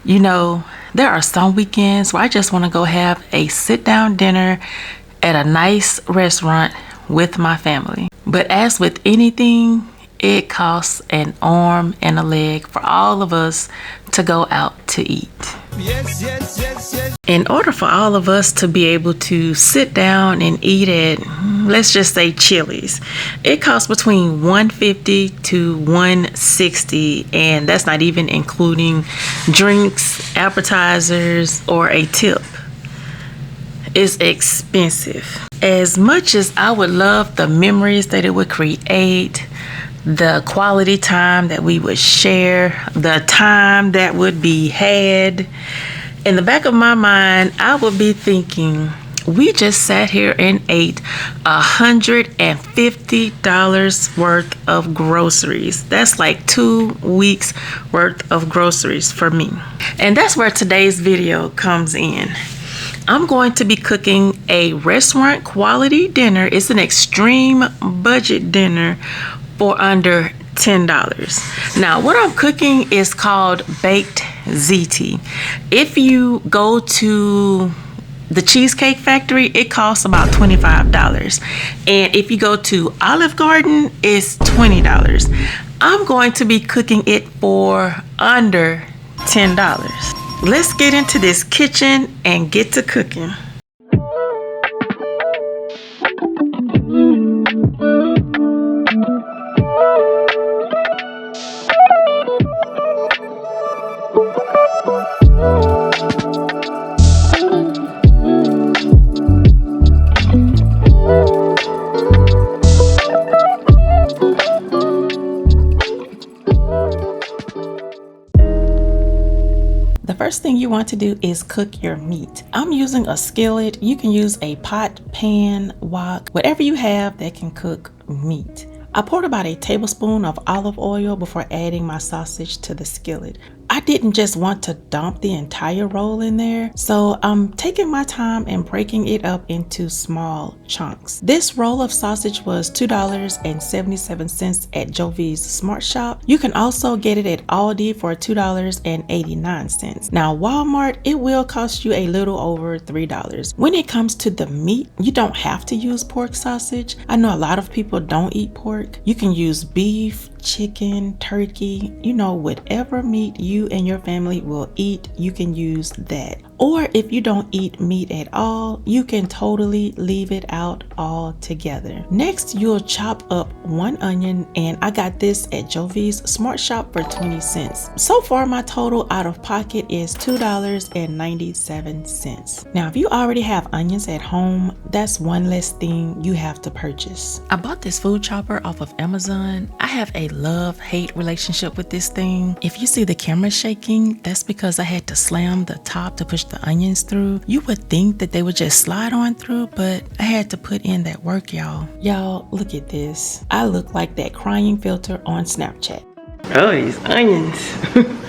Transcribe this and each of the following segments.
You know, there are some weekends where I just want to go have a sit down dinner at a nice restaurant with my family. But as with anything, it costs an arm and a leg for all of us to go out to eat. In order for all of us to be able to sit down and eat at, let's just say Chili's, it costs between $150 to $160, and that's not even including drinks, appetizers, or a tip. It's expensive. As much as I would love the memories that it would create, the quality time that we would share, the time that would be had, in the back of my mind, I would be thinking, we just sat here and ate $150 worth of groceries. That's like 2 weeks worth of groceries for me. And that's where today's video comes in. I'm going to be cooking a restaurant quality dinner. It's an extreme budget dinner for under $10. Now, what I'm cooking is called baked ziti. If you go to the Cheesecake Factory, it costs about $25. And if you go to Olive Garden, it's $20. I'm going to be cooking it for under $10. Let's get into this kitchen and get to cooking. The first thing you want to do is cook your meat. I'm using a skillet. You can use a pot, pan, wok, whatever you have that can cook meat. I poured about a tablespoon of olive oil before adding my sausage to the skillet. I didn't just want to dump the entire roll in there, so I'm taking my time and breaking it up into small chunks. This roll of sausage was $2.77 at Jovi's Smart Shop. You can also get it at Aldi for $2.89. Now, Walmart, it will cost you a little over $3. When it comes to the meat, you don't have to use pork sausage. I know a lot of people don't eat pork. You can use beef, chicken, turkey, whatever meat you and your family will eat, you can use that. Or if you don't eat meat at all, you can totally leave it out altogether. Next, you'll chop up 1 onion, and I got this at Jovi's Smart Shop for 20 cents. So far, my total out of pocket is $2.97. Now, if you already have onions at home, that's one less thing you have to purchase. I bought this food chopper off of Amazon. I have a love-hate relationship with this thing. If you see the camera shaking, that's because I had to slam the top to push the onions through. You would think that they would just slide on through, but I had to put in that work, y'all. Y'all, look at this. I look like that crying filter on Snapchat. Oh, these onions.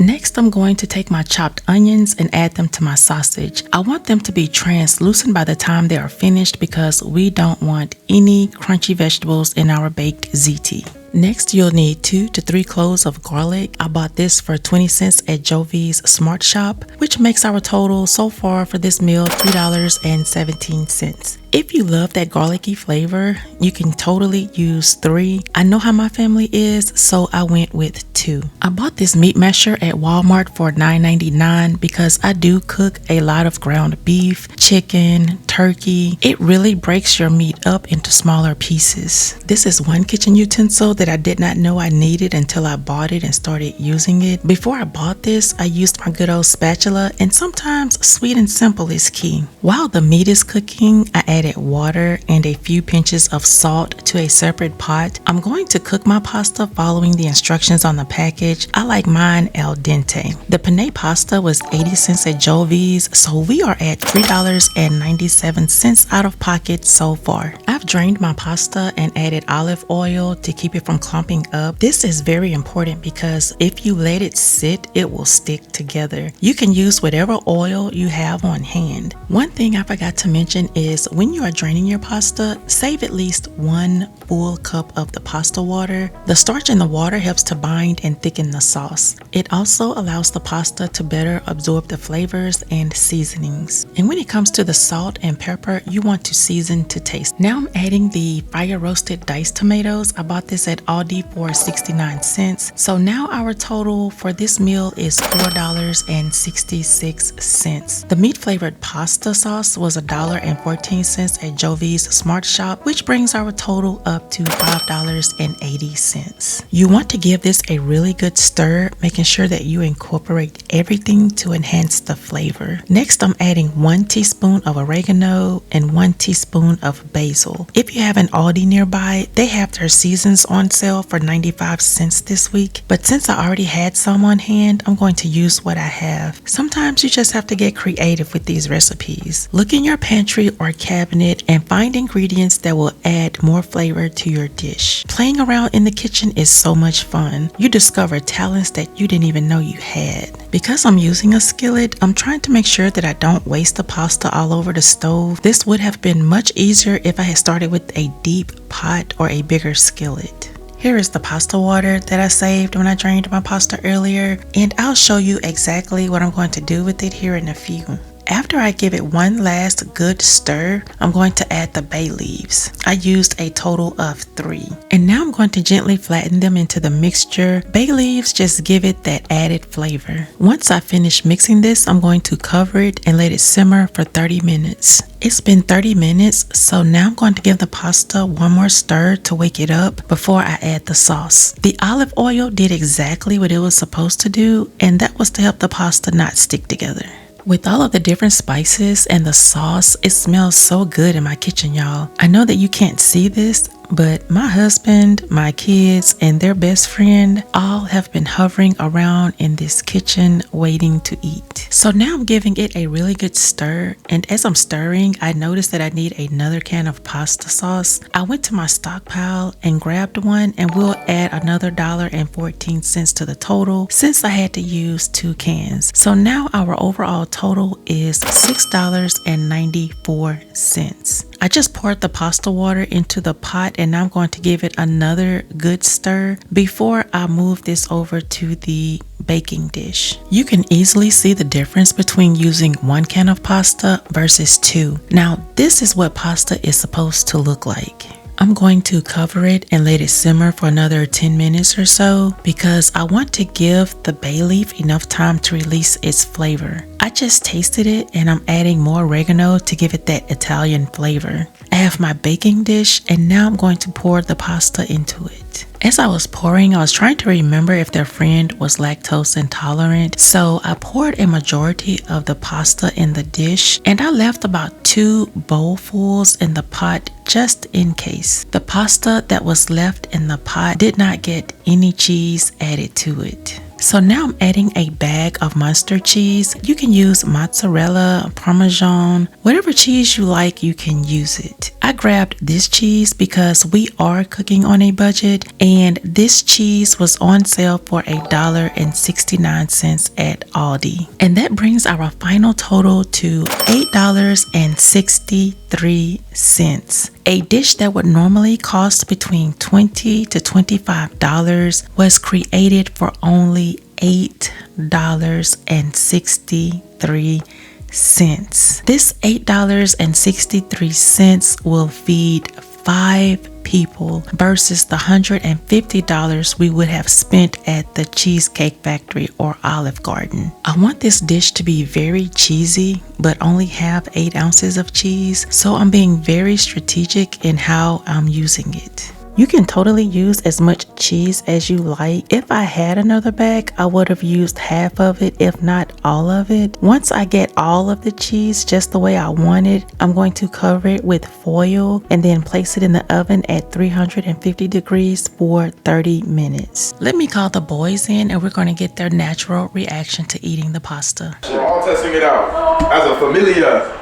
Next, I'm going to take my chopped onions and add them to my sausage. I want them to be translucent by the time they are finished because we don't want any crunchy vegetables in our baked ziti. Next, you'll need 2 to 3 cloves of garlic. I bought this for 20 cents at Jovi's Smart Shop, which makes our total so far for this meal $3.17. If you love that garlicky flavor, you can totally use 3. I know how my family is, so I went with 2. I bought this meat masher at Walmart for $9.99 because I do cook a lot of ground beef, chicken, turkey. It really breaks your meat up into smaller pieces. This is one kitchen utensil that I did not know I needed until I bought it and started using it. Before I bought this, I used my good old spatula, and sometimes sweet and simple is key. While the meat is cooking, I added water and a few pinches of salt to a separate pot. I'm going to cook my pasta following the instructions on the package. I like mine al dente. The penne pasta was 80 cents at Jovi's, so we are at $3.97 out of pocket so far. I've drained my pasta and added olive oil to keep it from clumping up. This is very important because if you let it sit, it will stick together. You can use whatever oil you have on hand. One thing I forgot to mention is when When you are draining your pasta, save at least 1 full cup of the pasta water. The starch in the water helps to bind and thicken the sauce. It also allows the pasta to better absorb the flavors and seasonings. And when it comes to the salt and pepper, you want to season to taste. Now I'm adding the fire roasted diced tomatoes. I bought this at Aldi for 69 cents. So now our total for this meal is $4.66. The meat flavored pasta sauce was $1.14 at Jovi's Smart Shop, which brings our total up to $5.80. You want to give this a really good stir, making sure that you incorporate everything to enhance the flavor. Next, I'm adding 1 teaspoon of oregano and 1 teaspoon of basil. If you have an Aldi nearby, they have their seasons on sale for 95 cents this week, but since I already had some on hand, I'm going to use what I have. Sometimes you just have to get creative with these recipes. Look in your pantry or cabinet and find ingredients that will add more flavor to your dish. Playing around in the kitchen is so much fun. You discover talents that you didn't even know you had. Because I'm using a skillet, I'm trying to make sure that I don't waste the pasta all over the stove. This would have been much easier if I had started with a deep pot or a bigger skillet. Here is the pasta water that I saved when I drained my pasta earlier, and I'll show you exactly what I'm going to do with it here in a few. After I give it one last good stir, I'm going to add the bay leaves. I used a total of 3. And now I'm going to gently flatten them into the mixture. Bay leaves just give it that added flavor. Once I finish mixing this, I'm going to cover it and let it simmer for 30 minutes. It's been 30 minutes, so now I'm going to give the pasta one more stir to wake it up before I add the sauce. The olive oil did exactly what it was supposed to do, and that was to help the pasta not stick together. With all of the different spices and the sauce, it smells so good in my kitchen, y'all. I know that you can't see this, but my husband, my kids, and their best friend all have been hovering around in this kitchen waiting to eat. So now I'm giving it a really good stir, and as I'm stirring, I noticed that I need another can of pasta sauce. I went to my stockpile and grabbed one, and we'll add another $1.14 to the total since I had to use 2 cans. So now our overall total is $6.94. I just poured the pasta water into the pot, and now I'm going to give it another good stir before I move this over to the baking dish. You can easily see the difference between using 1 can of pasta versus 2. Now, this is what pasta is supposed to look like. I'm going to cover it and let it simmer for another 10 minutes or so because I want to give the bay leaf enough time to release its flavor. I just tasted it and I'm adding more oregano to give it that Italian flavor. I have my baking dish and now I'm going to pour the pasta into it. As I was pouring, I was trying to remember if their friend was lactose intolerant, so I poured a majority of the pasta in the dish and I left about 2 bowlfuls in the pot just in case. The pasta that was left in the pot did not get any cheese added to it. So now I'm adding a bag of Munster cheese. You can use mozzarella, Parmesan, whatever cheese you like, you can use it. I grabbed this cheese because we are cooking on a budget, and this cheese was on sale for $1.69 at Aldi. And that brings our final total to $8.63. A dish that would normally cost between $20 to $25 was created for only $8.63. This $8.63 will feed 5 people versus the $150 we would have spent at the Cheesecake Factory or Olive Garden. I want this dish to be very cheesy, but only have 8 ounces of cheese, so I'm being very strategic in how I'm using it. You can totally use as much cheese as you like. If I had another bag, I would have used half of it, if not all of it. Once I get all of the cheese just the way I want it, I'm going to cover it with foil and then place it in the oven at 350 degrees for 30 minutes. Let me call the boys in and we're going to get their natural reaction to eating the pasta. We're all testing it out as a familia.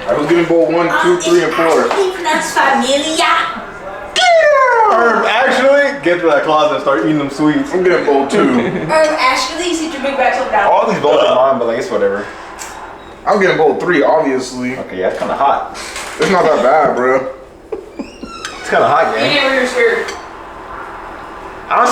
I was getting bowl 1, 2, 3, and 4. That's familia. Actually, get to that closet and start eating them sweets. I'm getting bowl 2. Actually, sit your big back up down. All these bowls are mine, but like it's whatever. I'm getting bowl 3, obviously. Okay, yeah, it's kind of hot. It's not that bad, bro. It's kind of hot, Eat gang. it with your shirt. I don't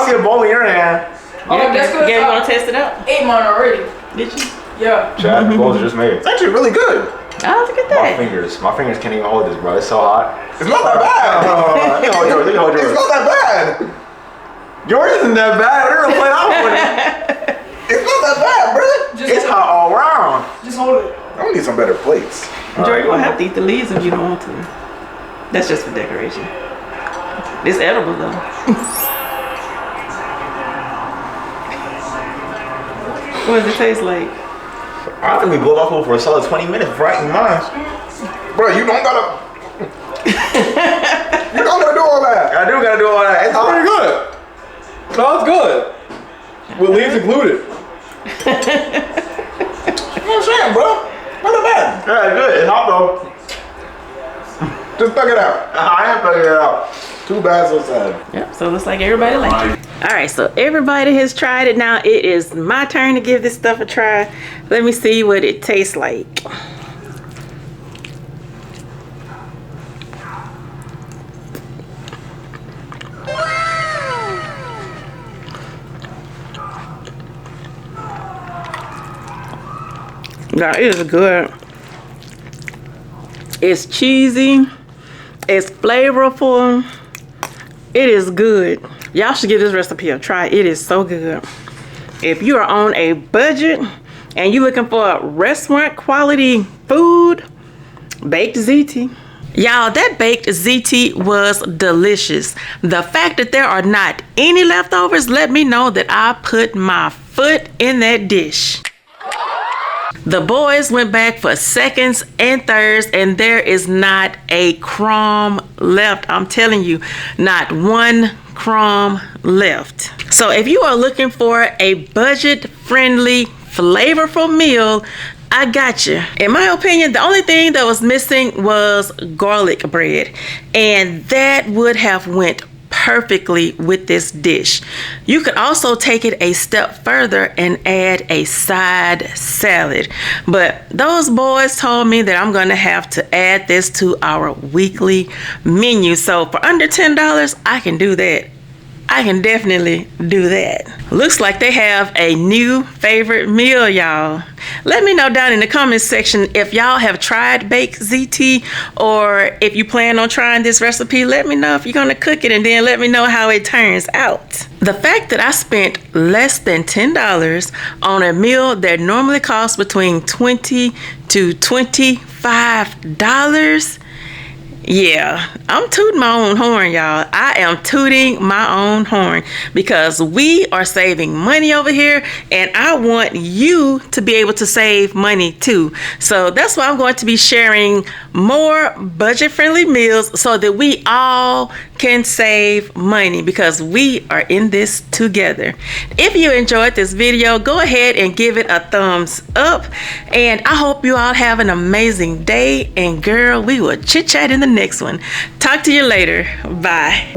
see a bowl in your hand. Oh, that's good. Yeah, you want to test it out? Ate mine already. Did you? Yeah. Chad, the bowls are just made. It's actually really good. Oh, look at My that. fingers can't even hold this, bro. It's so hot. It's not that bad. Let me hold yours. Let me hold It's yours. not that bad. Yours isn't that bad. We're gonna play off with it. It's not that bad, bro. Just It's hold hot all around. it. Just hold it. I'm gonna need some better plates. Jory, you're going to have to eat the leaves if you don't want to. That's just for decoration. It's edible, though. What does it taste like? I think we blew off for a solid 20 minutes right in mine. Bro, you don't gotta. You don't gotta do all that. I do gotta do all that. It's hot. Pretty good. No, it's good. With leaves included. You know what I'm saying, bro? Not that bad. Yeah, it's good. It's hot though. Just thug it out. I am figuring it out. Too bad, so sad. Yep, so it looks like everybody liked it. All right, so everybody has tried it. Now it is my turn to give this stuff a try. Let me see what it tastes like. Now it is good. It's cheesy. It's flavorful. It is good. Y'all should give this recipe a try. It is so good. If you are on a budget and you're looking for restaurant quality food, baked ZT. Y'all, that baked ZT was delicious. The fact that there are not any leftovers let me know that I put my foot in that dish. The boys went back for seconds and thirds, and there is not a crumb left. I'm telling you, not one crumb left. So if you are looking for a budget-friendly, flavorful meal, I got you. In my opinion, the only thing that was missing was garlic bread, and that would have went perfectly with this dish. You could also take it a step further and add a side salad. But those boys told me that I'm going to have to add this to our weekly menu. So for under $10, I can do that. I can definitely do that. Looks like they have a new favorite meal, y'all. Let me know down in the comments section if y'all have tried baked ZT, or if you plan on trying this recipe. Let me know if you're gonna cook it, and then let me know how it turns out. The fact that I spent less than $10 on a meal that normally costs between $20 to $25, yeah, I'm tooting my own horn, y'all. I am tooting my own horn because we are saving money over here, and I want you to be able to save money too. So that's why I'm going to be sharing more budget-friendly meals so that we all can save money, because we are in this together. If you enjoyed this video, go ahead and give it a thumbs up, and I hope you all have an amazing day, and girl, we will chit chat in the next one. Talk to you later. Bye.